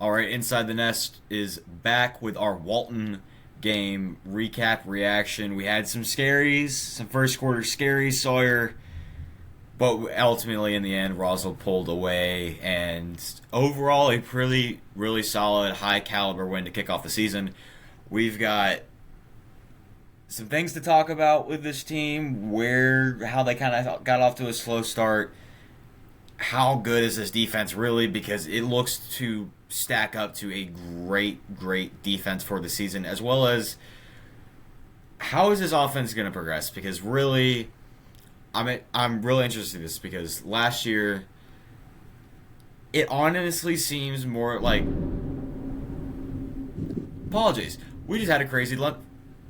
All right, Inside the Nest is back with our Walton game recap reaction. We had some scaries, some first quarter scaries, Sawyer, but ultimately in the end, Roswell pulled away, and overall, a pretty, really solid, high caliber win to kick off the season. We've got some things to talk about with this team, how they kind of got off to a slow start. How good is this defense really? Because it looks to stack up to a great, great defense for the season, as well as how is this offense going to progress? Because really, I'm really interested in this because last year it honestly seems more like apologies. We just had a crazy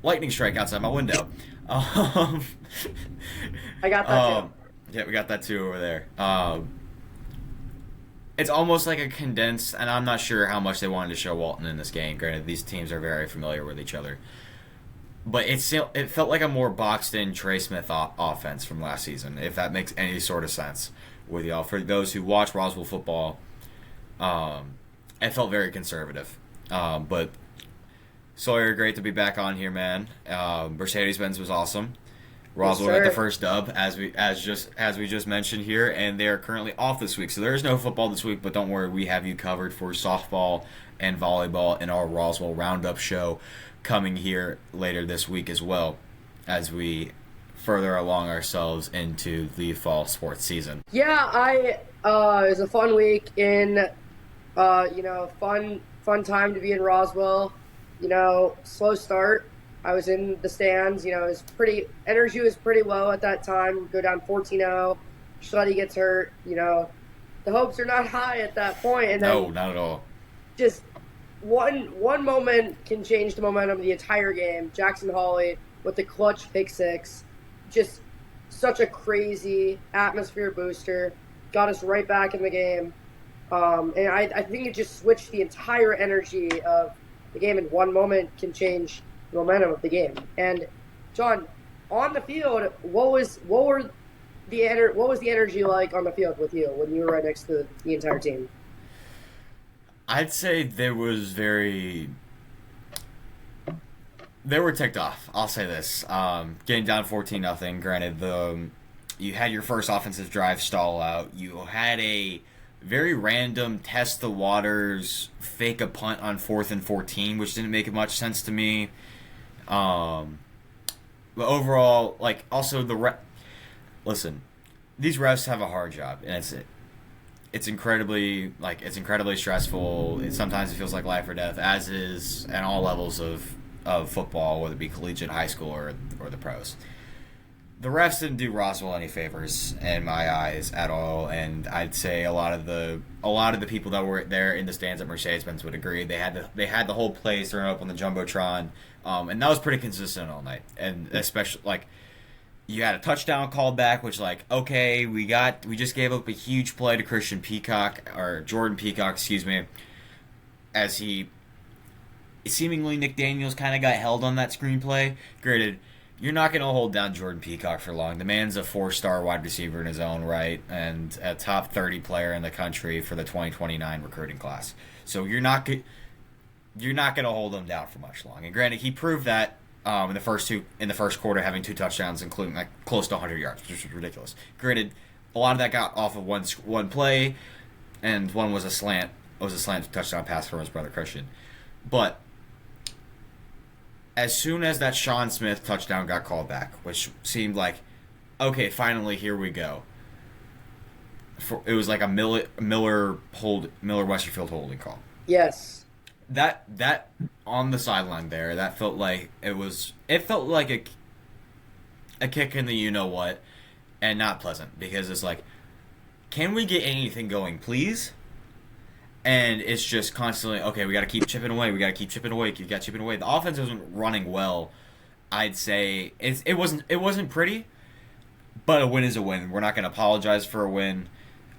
lightning strike outside my window. Um, I got that too. yeah, we got that too over there. It's almost like a condensed, and I'm not sure how much they wanted to show Walton in this game. Granted, these teams are very familiar with each other, but it felt like a more boxed in Trey Smith offense from last season, if that makes any sort of sense with y'all. For those who watch Roswell football, it felt very conservative. But Sawyer, great to be back on here, man. Mercedes Benz was awesome. Yes, Roswell got the sir. first dub as we just mentioned here, and they are currently off this week. So there is no football this week, but don't worry, we have you covered for softball and volleyball in our Roswell Roundup show coming here later this week as well, as we further along ourselves into the fall sports season. Yeah, it was a fun week fun time to be in Roswell. Slow start. I was in the stands. It was energy was pretty low at that time. Go down 14-0. Schletty gets hurt. The hopes are not high at that point, and No, then not at all. just one moment can change the momentum of the entire game. Jackson Hawley with the clutch pick six, just such a crazy atmosphere booster, got us right back in the game. And I think it just switched the entire energy of the game. In one moment can change the momentum of the game. And John, on the field, what was the energy like on the field with you when you were right next to the entire team? I'd say they were ticked off. I'll say this. Getting down 14-0. Granted, you had your first offensive drive stall out. You had a very random test the waters, fake a punt on 4th and 14, which didn't make much sense to me. But overall, also listen, these refs have a hard job, and it's incredibly stressful. Sometimes it feels like life or death, as is at all levels of football, whether it be collegiate, high school, or the pros. The refs didn't do Roswell any favors in my eyes at all, and I'd say a lot of the people that were there in the stands at Mercedes-Benz would agree. They had the whole place thrown up on the jumbotron, and that was pretty consistent all night. And especially you had a touchdown called back, which okay, we just gave up a huge play to Jordan Peacock, excuse me, as he seemingly Nick Daniels kind of got held on that screenplay. Granted, you're not going to hold down Jordan Peacock for long. The man's a 4-star wide receiver in his own right and a top 30 player in the country for the 2029 recruiting class. So you're not going to hold him down for much long. And granted, he proved that in the first quarter, having 2 touchdowns, including close to 100 yards, which was ridiculous. Granted, a lot of that got off of one play, and one was a slant. It was a slant touchdown pass from his brother Christian. But as soon as that Sean Smith touchdown got called back, which seemed like, okay, finally here we go. It was like a Miller Westerfield holding call. Yes. That on the sideline there, that felt like it felt like a kick in the you know what, and not pleasant, because it's like, can we get anything going, please? And it's just constantly, okay, we got to keep chipping away. We got to keep chipping away. You got chipping away. The offense wasn't running well. I'd say it wasn't pretty, but a win is a win. We're not going to apologize for a win.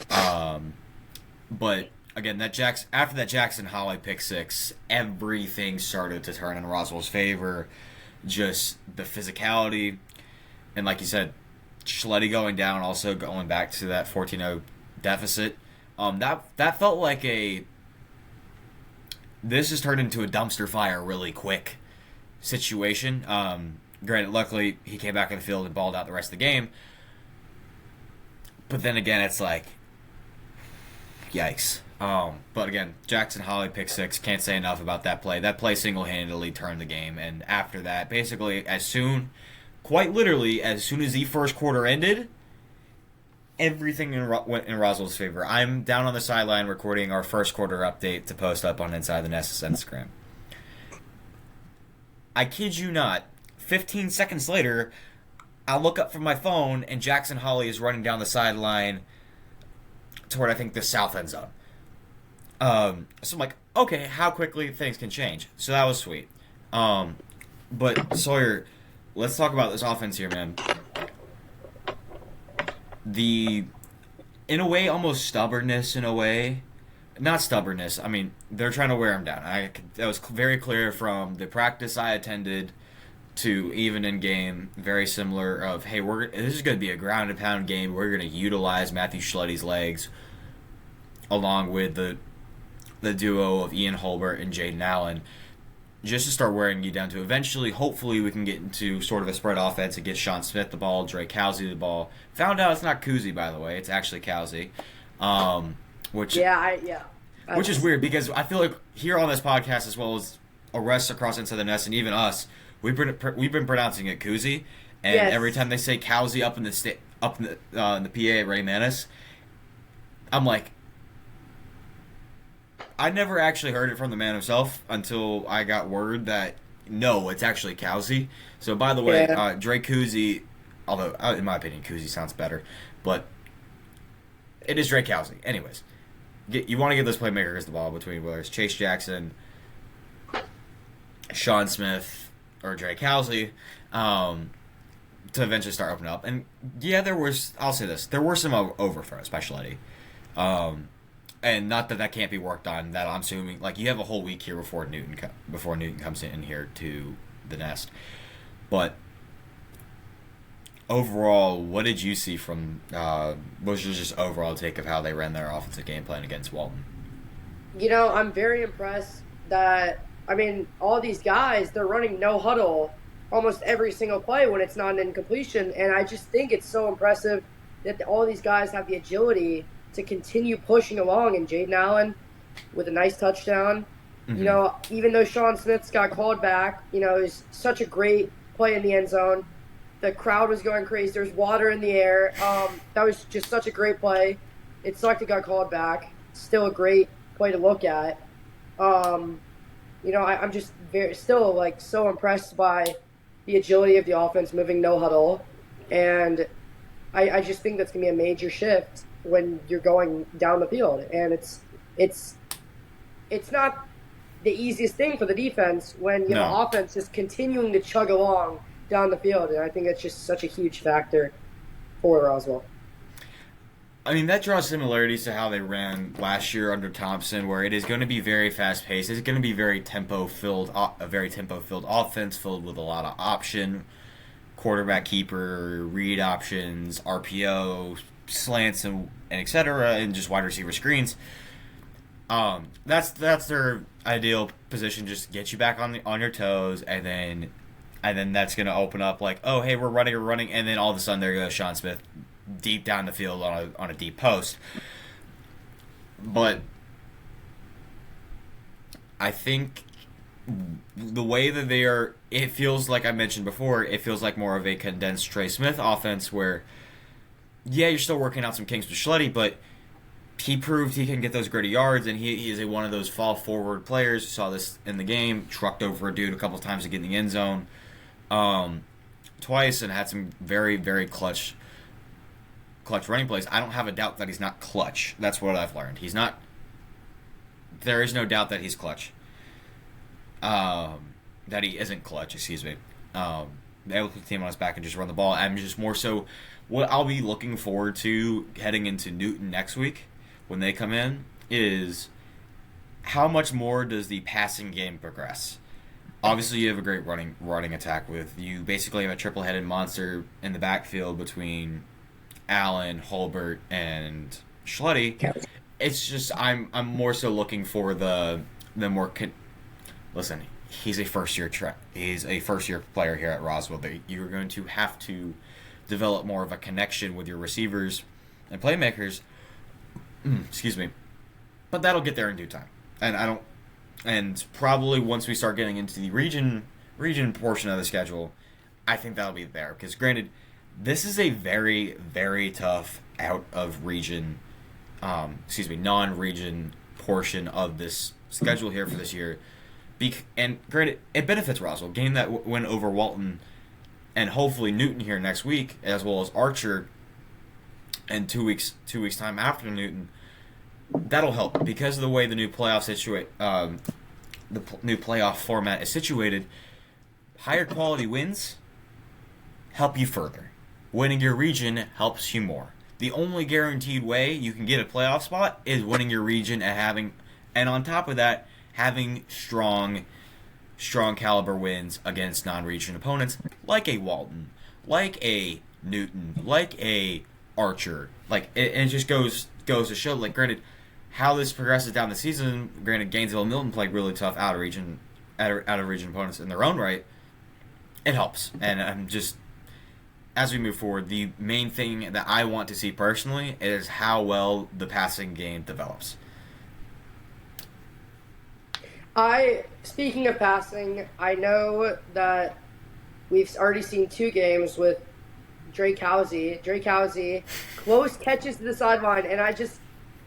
But again, after that Jackson Holly pick six, everything started to turn in Roswell's favor. Just the physicality, and like you said, Schletty going down, also going back to that 14-0 deficit. That felt like this has turned into a dumpster fire really quick situation. Granted, luckily, he came back on the field and balled out the rest of the game. But then again, it's like, yikes. But again, Jackson Holly pick six. Can't say enough about that play. That play single-handedly turned the game. And after that, basically, quite literally, as soon as the first quarter ended, everything went in Roswell's favor. I'm down on the sideline recording our first quarter update to post up on Inside the Nest's Instagram. I kid you not, 15 seconds later, I look up from my phone and Jackson Holly is running down the sideline toward, I think, the south end zone. So I'm like, okay, how quickly things can change. So that was sweet. But Sawyer, let's talk about this offense here, man. In a way, almost stubbornness in a way. Not stubbornness. I mean, they're trying to wear him down. That was very clear from the practice I attended to even in game. Very similar of, hey, this is going to be a ground and pound game. We're going to utilize Matthew Schletty's legs along with the duo of Ian Holbert and Jaden Allen, just to start wearing you down to eventually, hopefully, we can get into sort of a spread offense and get Sean Smith the ball, Drake Cowsey the ball. Found out it's not Kuzi, by the way. It's actually Cowsey. Which is weird because I feel like here on this podcast, as well as arrests across Inside the Nest and even us, we've been pronouncing it Kuzi, and every time they say Cowsey up in the PA Ray Manis, I'm like, I never actually heard it from the man himself until I got word that no, it's actually Cowsey. So by the way, Drake Kuzi, although in my opinion Kuzi sounds better, but it is Drake Cowsey. Anyways, you want to give those playmakers the ball between whether it's Chase Jackson, Sean Smith, or Drake Cowsey, to eventually start opening up. And yeah, I'll say this, there were some overthrows by Schletty. And not that can't be worked on. That I'm assuming, like, you have a whole week here before Newton comes in here to the Nest. But overall, what did you see from? What was your just overall take of how they ran their offensive game plan against Walton? I'm very impressed that all these guys, they're running no huddle almost every single play when it's not an incompletion, and I just think it's so impressive that all these guys have the agility to continue pushing along, and Jaden Allen with a nice touchdown. Mm-hmm. Even though Sean Smith's got called back, it was such a great play in the end zone. The crowd was going crazy. There's water in the air. That was just such a great play. It sucked it got called back. Still a great play to look at. I'm just still so impressed by the agility of the offense moving no huddle, and I just think that's gonna be a major shift when you're going down the field, and it's not the easiest thing for the defense when the offense is continuing to chug along down the field, and I think that's just such a huge factor for Roswell. That draws similarities to how they ran last year under Thompson, where it is going to be very fast paced. It's going to be very tempo filled offense filled with a lot of option, quarterback keeper, read options, RPO, slants and etc., and just wide receiver screens. That's their ideal position, just get you back on your toes, and then that's gonna open up like, oh hey, we're running, and then all of a sudden there goes Sean Smith deep down the field on a deep post. But I think the way that they are, it feels like I mentioned before, it feels like more of a condensed Trey Smith offense where, yeah, you're still working out some kinks with Schletty, but he proved he can get those gritty yards, and he is one of those fall forward players. You saw this in the game, trucked over a dude a couple times to get in the end zone twice, and had some very, very clutch running plays. I don't have a doubt that he's not clutch. That's what I've learned. He's not. There is no doubt that he's clutch. That he isn't clutch, excuse me. Able to put the team on his back and just run the ball. I'm just more so what I'll be looking forward to heading into Newton next week when they come in is how much more does the passing game progress? Obviously, you have a great running attack with you. Basically have a triple-headed monster in the backfield between Allen, Holbert, and Schletty. It's just I'm more so looking for the the more listen. He's a first year player here at Roswell. You're going to have to develop more of a connection with your receivers and playmakers. Excuse me, but that'll get there in due time. And probably once we start getting into the region portion of the schedule, I think that'll be there. Because granted, this is a very, very tough out of region, non-region portion of this schedule here for this year. And granted, it benefits Roswell. Game that win over Walton and hopefully Newton here next week, as well as Archer in 2 weeks time after Newton. That'll help because of the way the new playoff new playoff format is situated. Higher quality wins help you further. Winning your region helps you more. The only guaranteed way you can get a playoff spot is winning your region and on top of that, having strong caliber wins against non-region opponents like a Walton, like a Newton, like a Archer. It just goes to show, granted, how this progresses down the season. Granted, Gainesville and Milton played really tough out of region opponents in their own right. It helps, and I'm just, as we move forward, the main thing that I want to see personally is how well the passing game develops. Speaking of passing, I know that we've already seen 2 games with Drake Housey, close catches to the sideline, and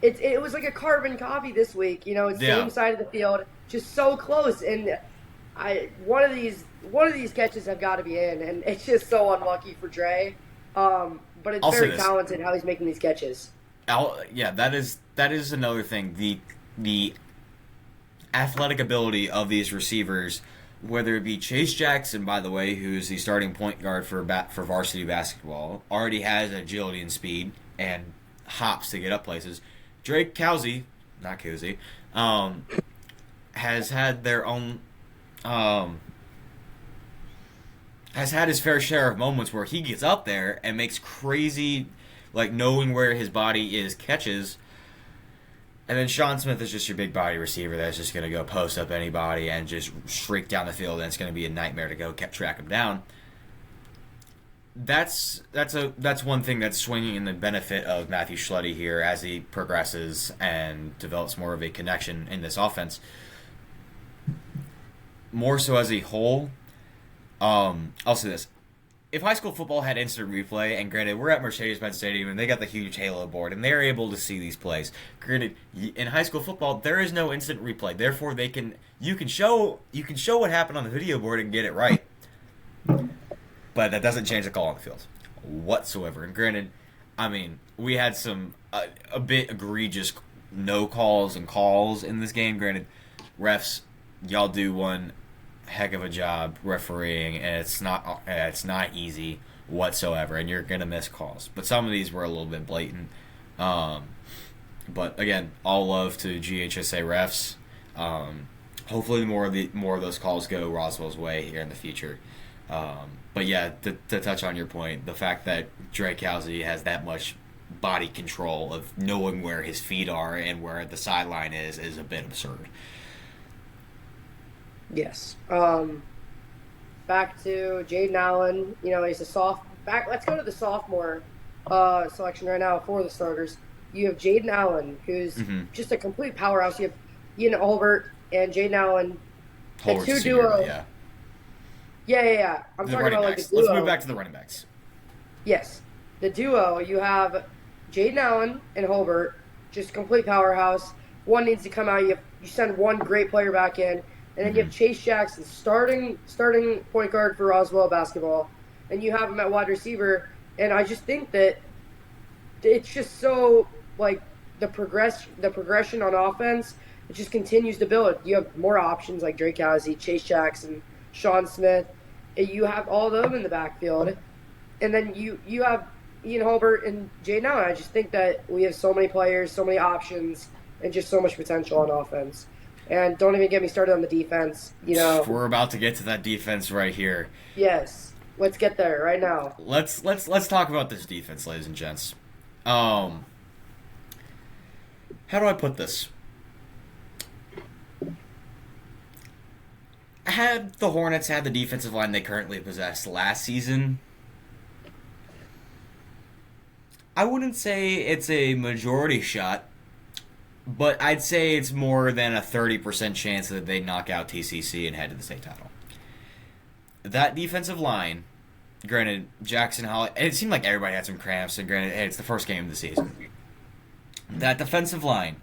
it was like a carbon copy this week. Same side of the field, just so close, and one of these catches have got to be in, and it's just so unlucky for Dre. But it's very talented how he's making these catches. That is another thing. The athletic ability of these receivers, whether it be Chase Jackson, by the way, who's the starting point guard for varsity basketball, already has agility and speed and hops to get up places. Drake Housey, not Cousy, has had their own, has had his fair share of moments where he gets up there and makes crazy, knowing where his body is catches. And then Sean Smith is just your big body receiver that's just going to go post up anybody and just streak down the field, and it's going to be a nightmare to go track him down. That's one thing that's swinging in the benefit of Matthew Schletty here as he progresses and develops more of a connection in this offense. More so as a whole, I'll say this. If high school football had instant replay, and granted, we're at Mercedes-Benz Stadium, and they got the huge Halo board, and they're able to see these plays. Granted, in high school football, there is no instant replay. Therefore, you can show what happened on the video board and get it right. But that doesn't change the call on the field whatsoever. And granted, we had some a bit egregious no calls and calls in this game. Granted, refs, y'all do one heck of a job refereeing, and it's not easy whatsoever, and you're gonna miss calls. But some of these were a little bit blatant. But again, all love to GHSA refs. Hopefully, more of those calls go Roswell's way here in the future. But yeah, to touch on your point, the fact that Drake Housey has that much body control of knowing where his feet are and where the sideline is a bit absurd. Yes. Back to Jaden Allen. He's a let's go to the sophomore selection right now for the starters. You have Jaden Allen, who's just a complete powerhouse. You have Ian Holbert and Jaden Allen. The two duo. Yeah. I'm talking about the duo. Let's move back to the running backs. Yes. The duo, you have Jaden Allen and Holbert, just complete powerhouse. One needs to come out. You send one great player back in. And then you have Chase Jackson, starting point guard for Roswell basketball. And you have him at wide receiver. And I just think that it's just so, the progression on offense, it just continues to build. You have more options like Drake Housey, Chase Jackson, Sean Smith. You have all of them in the backfield. And then you have Ian Holbert and Jaden Allen. I just think that we have so many players, so many options, and just so much potential on offense. And don't even get me started on the defense. We're about to get to that defense right here. Yes, let's get there right now. Let's talk about this defense, ladies and gents. How do I put this? had the Hornets had the defensive line they currently possess last season, I wouldn't say it's a majority shot, but I'd say it's more than a 30% chance that they knock out TCC and head to the state title. That defensive line, granted, Jackson Holly, it seemed like everybody had some cramps, and granted, hey, it's the first game of the season. That defensive line,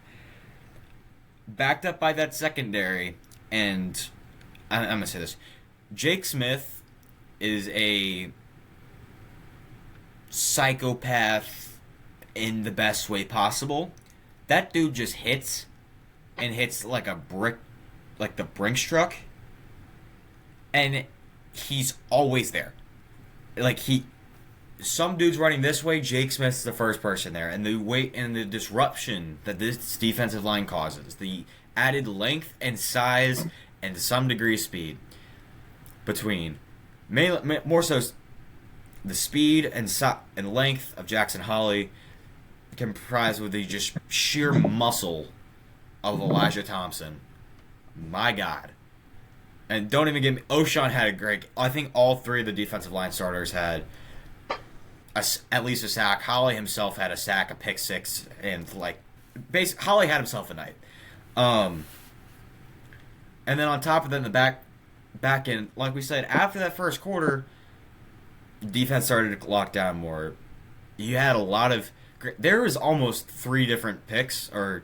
backed up by that secondary, and I'm going to say this, Jake Smith is a psychopath in the best way possible. That dude just hits like a brick, like the Brinks truck, and he's always there. Like some dude's running this way, Jake Smith's the first person there, and the weight and the disruption that this defensive line causes, the added length and size and to some degree speed between more so the speed and length of Jackson Holly comprised with the just sheer muscle of Elijah Thompson. My God. And don't even get me... O'Shawn had a great... I think all three of the defensive line starters had at least a sack. Holly himself had a sack, a pick six, and Holly had himself a night. And then on top of that, in the back end, like we said, after that first quarter, defense started to lock down more. You had a lot of... There was almost three different picks thrown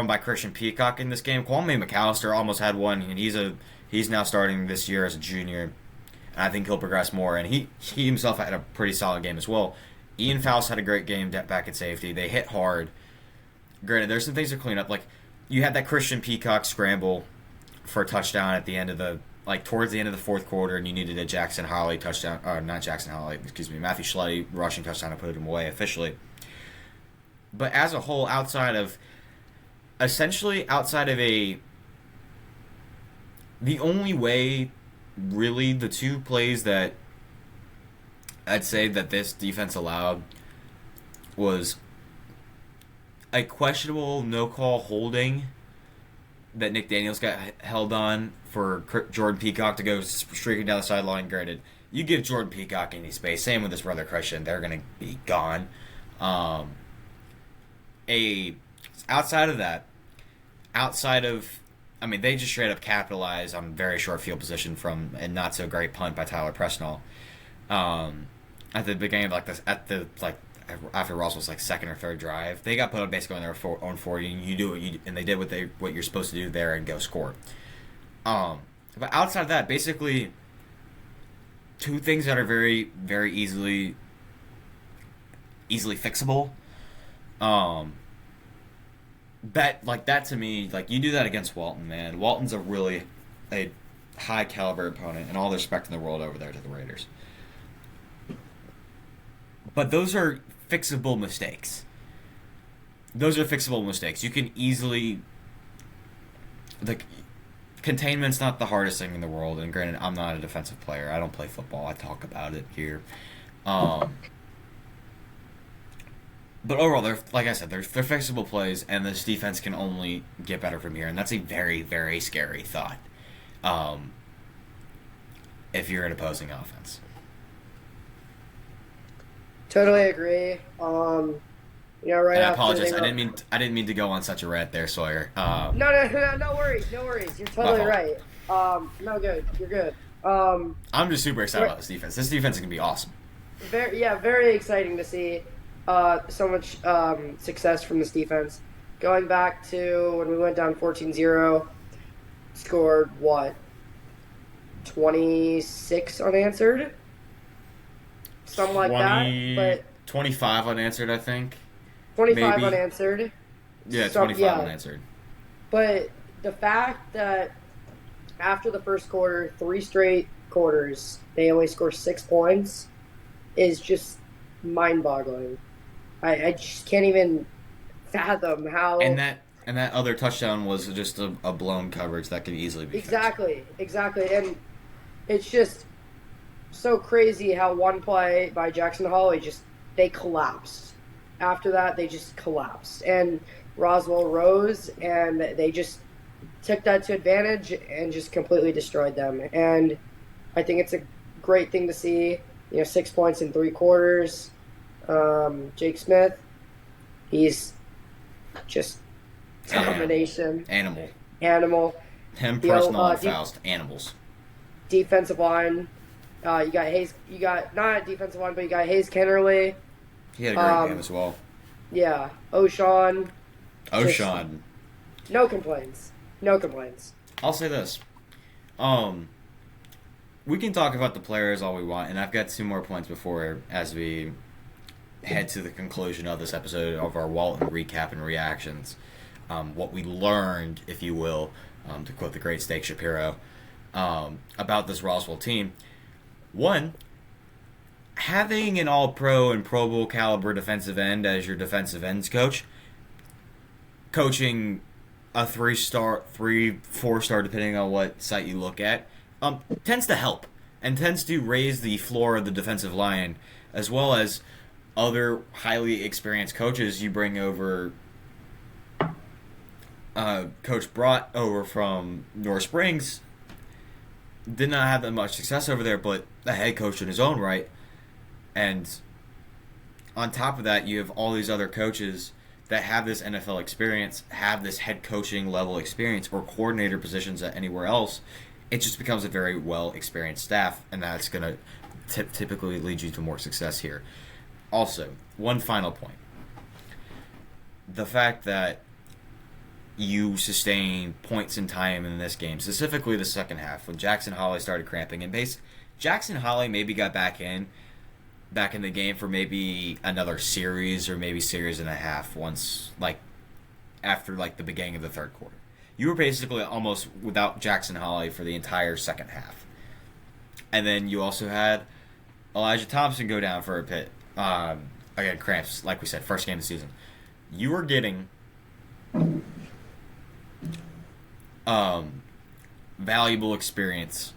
by Christian Peacock in this game. Kwame McAllister almost had one, and he's now starting this year as a junior, and I think he'll progress more. And he himself had a pretty solid game as well. Ian Faust had a great game back at safety. They hit hard. Granted, there's some things to clean up. Like, you had that Christian Peacock scramble for a touchdown at the end of towards the end of the fourth quarter, and you needed a Jackson Holly touchdown, Matthew Schletty rushing touchdown to put him away officially. But as a whole, outside of the only way, really, the two plays that I'd say that this defense allowed was a questionable no-call holding that Nick Daniels got held on for Jordan Peacock to go streaking down the sideline. Granted, you give Jordan Peacock any space, same with his brother Christian, they're going to be gone. Outside of they just straight up capitalized on very short field position from a not so great punt by Tyler Presnell. At the beginning of after Roswell's second or third drive, they got put up basically on their own 40, and they did what you're supposed to do there and go score. But outside of that, basically two things that are very, very easily fixable. That to me, you do that against Walton, man. Walton's a high caliber opponent, and all the respect in the world over there to the Raiders. But those are fixable mistakes. You can easily... Containment's not the hardest thing in the world, and granted, I'm not a defensive player. I don't play football. I talk about it here. But overall, they're fixable plays, and this defense can only get better from here, and that's a very, very scary thought. If you're an opposing offense. Totally agree. Right I after apologize. I didn't mean to go on such a rant there, Sawyer. No worries. You're totally right. No, good. You're good. I'm just super excited about this defense. This defense is gonna be awesome. Very exciting to see so much success from this defense. Going back to when we went down 14-0, scored 26 unanswered? Something like that. But 25 unanswered, I think. 25 maybe. Unanswered. Yeah, 25 unanswered. But the fact that after the first quarter, 3 straight quarters, they only score 6 points is just mind-boggling. I just can't even fathom how... And that other touchdown was just a blown coverage that could easily be fixed. Exactly. And it's just so crazy how one play by Jackson Holly they collapsed. After that, they just collapsed. And Roswell rose, and they just took that to advantage and just completely destroyed them. And I think it's a great thing to see. 6 points in 3 quarters. Jake Smith, he's just domination. Animal. Him, personal and Faust, animals. Defensive line. You got Hayes. You got not defensive line, but you got Hayes Kennerly. He had a great game as well. Yeah, O'Shawn. No complaints. I'll say this. We can talk about the players all we want, and I've got 2 more points before as we head to the conclusion of this episode of our Walton recap and reactions. What we learned, if you will, to quote the great Steak Shapiro, about this Roswell team. One, having an all-pro and Pro Bowl caliber defensive end as your defensive ends coach, coaching a 3-star, 4-star, depending on what site you look at, tends to help and tends to raise the floor of the defensive line, as well as other highly experienced coaches you bring over. Coach brought over from North Springs did not have that much success over there, but the head coach in his own right. And on top of that, you have all these other coaches that have this NFL experience, have this head coaching level experience, or coordinator positions at anywhere else. It just becomes a very well experienced staff, and that's going to typically lead you to more success here. Also, one final point. The fact that you sustain points in time in this game, specifically the second half, when Jackson Holly started cramping. And Jackson Holly maybe got back in the game for maybe another series or maybe series and a half once, after the beginning of the third quarter. You were basically almost without Jackson Holly for the entire second half. And then you also had Elijah Thompson go down for a bit. Again, cramps, like we said, first game of the season. You were getting valuable experience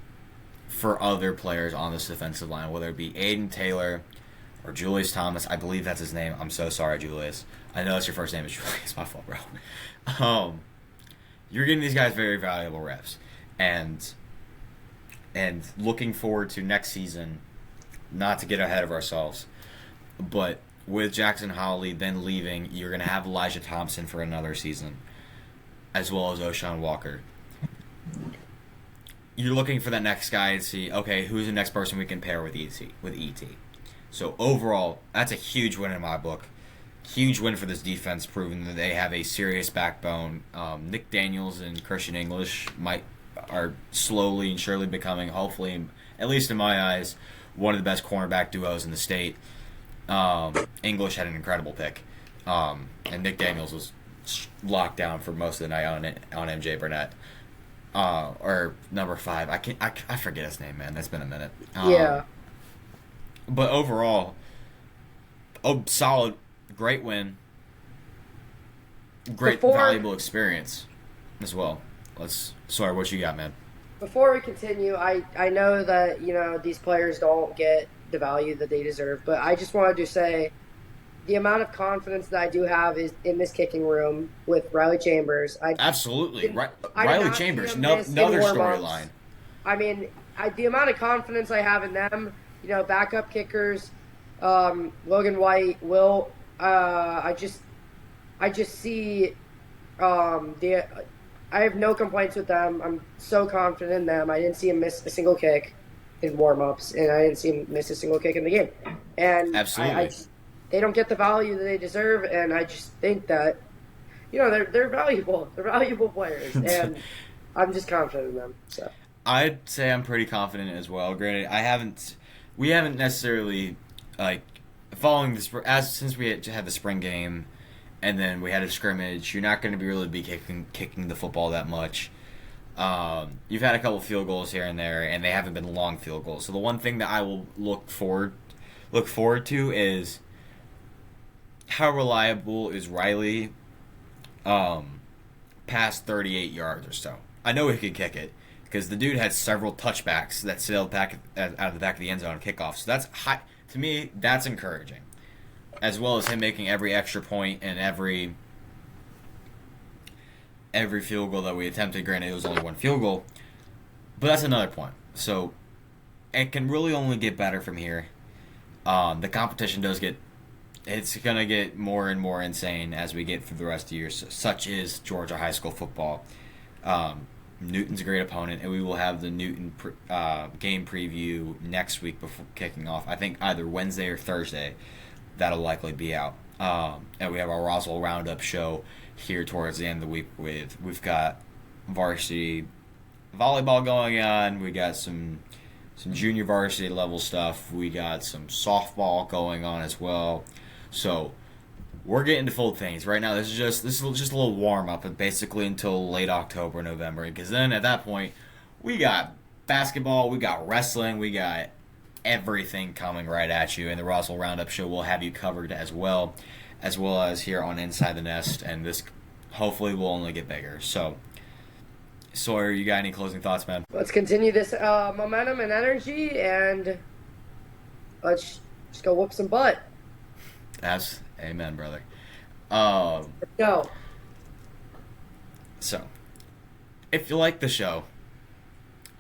for other players on this defensive line, whether it be Aiden Taylor or Julius Thomas. I believe that's his name. I'm so sorry, Julius. I know that's your first name is Julius. It's my fault, bro. You're getting these guys very valuable reps. And looking forward to next season, not to get ahead of ourselves, but with Jackson Holly then leaving, you're going to have Elijah Thompson for another season, as well as O'Shawn Walker. You're looking for that next guy to see, okay, who's the next person we can pair with ET. So overall, that's a huge win in my book. Huge win for this defense, proving that they have a serious backbone. Nick Daniels and Christian English are slowly and surely becoming, hopefully, at least in my eyes, one of the best cornerback duos in the state. English had an incredible pick, and Nick Daniels was locked down for most of the night on MJ Burnett, or number 5. I forget his name, man. That's been a minute. Yeah. But overall, solid, great win, valuable experience as well. Sorry, what you got, man? Before we continue, I know that these players don't get the value that they deserve, but I just wanted to say the amount of confidence that I do have is in this kicking room with Riley Chambers. Absolutely, Riley Chambers, another storyline. I mean, the amount of confidence I have in them, backup kickers, Logan White, Will. I just see I have no complaints with them. I'm so confident in them. I didn't see him miss a single kick in warm-ups, and I didn't see him miss a single kick in the game. And absolutely, they don't get the value that they deserve, and I just think that they're valuable. They're valuable players, and I'm just confident in them. So I'd say I'm pretty confident as well. Granted, we haven't necessarily following since we had the spring game, and then we had a scrimmage. You're not going to really be kicking the football that much. You've had a couple field goals here and there, and they haven't been long field goals. So the one thing that I will look forward to is how reliable is Riley past 38 yards or so. I know he can kick it because the dude had several touchbacks that sailed back out of the back of the end zone on kickoff. So that's high. To me, that's encouraging, as well as him making every extra point and every every field goal that we attempted. Granted, it was only one field goal, but that's another point. So it can really only get better from here. The competition it's going to get more and more insane as we get through the rest of the year, such is Georgia high school football. Newton's a great opponent, and we will have the Newton game preview next week before kicking off. I think either Wednesday or Thursday. That'll likely be out. And we have our Roswell Roundup show here towards the end of the week. We've got varsity volleyball going on. We got some junior varsity level stuff. We got some softball going on as well. So we're getting to full things right now. This is just a little warm up, and basically until late October, November, because then at that point we got basketball, we got wrestling, we got everything coming right at you, and the Roswell Roundup show will have you covered as well as here on Inside the Nest, and this hopefully will only get bigger. So, Sawyer, you got any closing thoughts, man? Let's continue this momentum and energy, and let's just go whoop some butt. That's amen, brother. Go. So, if you like the show,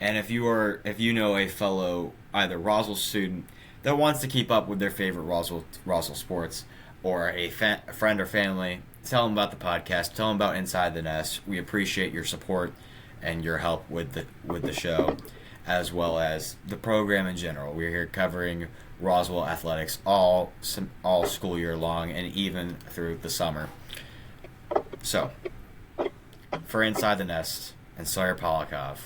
and if you know a fellow either Roswell student that wants to keep up with their favorite Roswell sports, or a friend or family, tell them about the podcast. Tell them about Inside the Nest. We appreciate your support and your help with the show, as well as the program in general. We're here covering Roswell athletics all school year long, and even through the summer. So, for Inside the Nest and Sawyer Polikoff,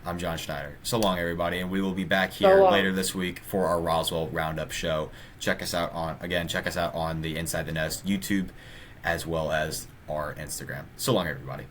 I'm John Schneider. So long, everybody, and we will be back here later this week for our Roswell Roundup show. Check us out on the Inside the Nest YouTube, as well as our Instagram. So long, everybody.